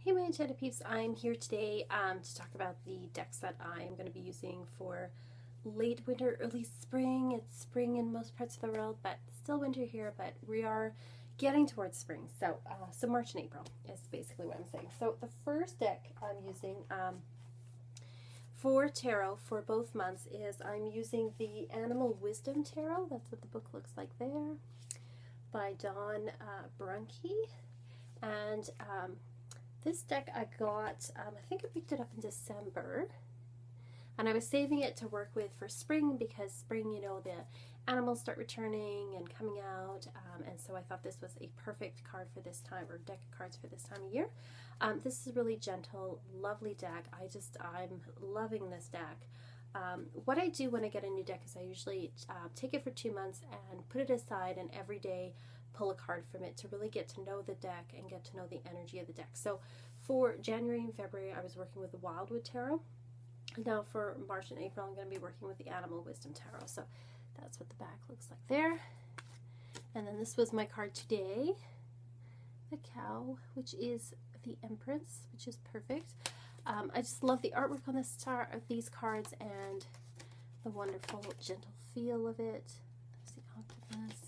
Hey my enchanted peeps, I'm here today to talk about the decks that I'm going to be using for late winter, early spring. It's spring in most parts of the world, but still winter here, but we are getting towards spring. So, March and April is basically what I'm saying. So the first deck I'm using for tarot for both months is I'm using the Animal Wisdom Tarot. That's what the book looks like there, by Dawn Brunke. And this deck I got, I think I picked it up in December, and I was saving it to work with for spring because spring, you know, the animals start returning and coming out, and so I thought this was a perfect card for this time, or deck of cards for this time of year. This is a really gentle, lovely deck. I'm loving this deck. What I do when I get a new deck is I usually take it for 2 months and put it aside, and every day pull a card from it to really get to know the deck and get to know the energy of the deck. So for January and February I was working with the Wildwood Tarot. Now for March and April I'm going to be working with the Animal Wisdom Tarot. So that's what the back looks like there. And then this was my card today, the Cow, which is the Empress, which is perfect. I just love the artwork on these cards and the wonderful gentle feel of it. There's the octopus.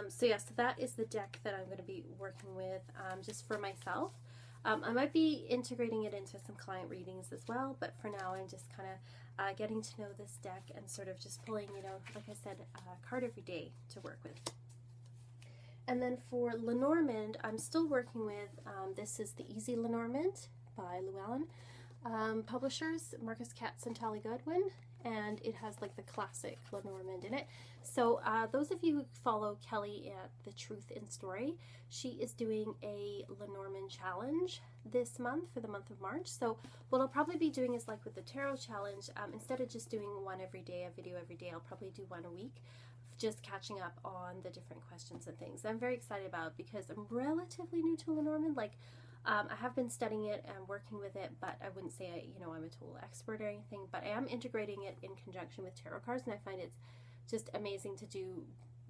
So that is the deck that I'm going to be working with just for myself. I might be integrating it into some client readings as well, but for now I'm just kind of getting to know this deck and sort of just pulling, you know, like I said, a card every day to work with. And then for Lenormand, I'm still working with, this is the Easy Lenormand by Llewellyn Publishers, Marcus Katz and Tally Goodwin, and it has like the classic Lenormand in it. So those of you who follow Kelly at The Truth in Story, she is doing a Lenormand challenge this month for the month of March. So what I'll probably be doing is like with the tarot challenge, instead of just doing one every day, a video every day, I'll probably do one a week, just catching up on the different questions and things I'm very excited about because I'm relatively new to Lenormand. Like I have been studying it and working with it, but I wouldn't say I'm a total expert or anything, but I am integrating it in conjunction with tarot cards, and I find it's just amazing to do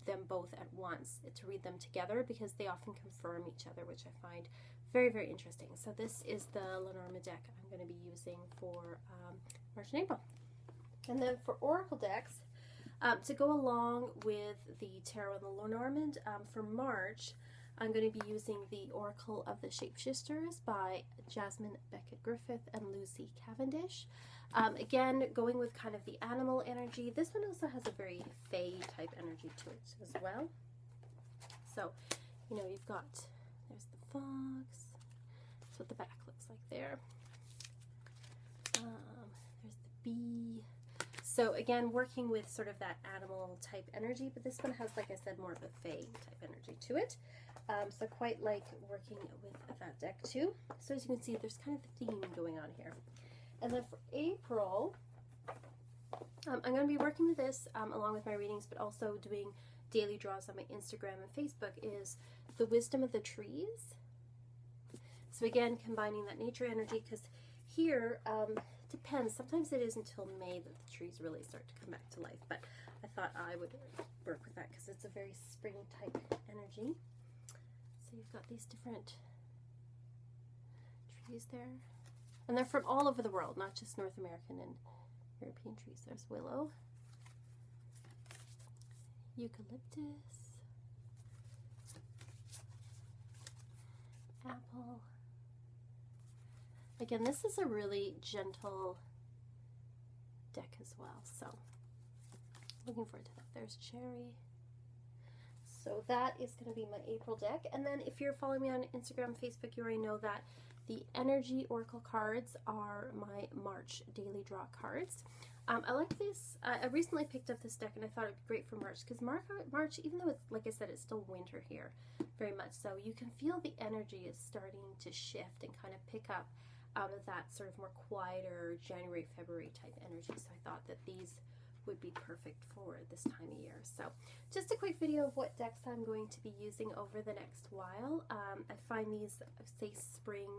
them both at once, to read them together, because they often confirm each other, which I find very, very interesting. So this is the Lenormand deck I'm going to be using for March and April. And then for Oracle decks, to go along with the Tarot and the Lenormand, for March, I'm going to be using the Oracle of the Shapeshifters by Jasmine Beckett Griffith and Lucy Cavendish. Again, going with kind of the animal energy. This one also has a very fae type energy to it as well. So, you know, you've got, there's the fox. That's what the back looks like there. There's the bee. So again, working with sort of that animal type energy, but this one has, like I said, more of a fae type energy to it. So quite like working with that deck too. So as you can see, there's kind of a theme going on here. And then for April, I'm going to be working with this along with my readings, but also doing daily draws on my Instagram and Facebook, is the Wisdom of the Trees. So again, combining that nature energy, because here, depends. Sometimes it is until May that the trees really start to come back to life, but I thought I would work with that because it's a very spring type energy. So you've got these different trees there, and they're from all over the world, not just North American and European trees. There's willow, eucalyptus, apple. Again, this is a really gentle deck as well, so looking forward to that. There's cherry. So that is going to be my April deck. And then if you're following me on Instagram, Facebook, you already know that the Energy Oracle cards are my March daily draw cards. I like this. I recently picked up this deck and I thought it would be great for March, because March, even though it's, like I said, it's still winter here, very much so, you can feel the energy is starting to shift and kind of pick up out of that sort of more quieter January, February type energy. So I thought that these would be perfect for this time of year. So just a quick video of what decks I'm going to be using over the next while. I find these say spring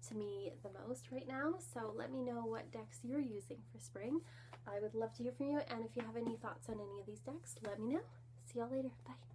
to me the most right now, so let me know what decks you're using for spring. I would love to hear from you, and if you have any thoughts on any of these decks, let me know. See y'all later. Bye.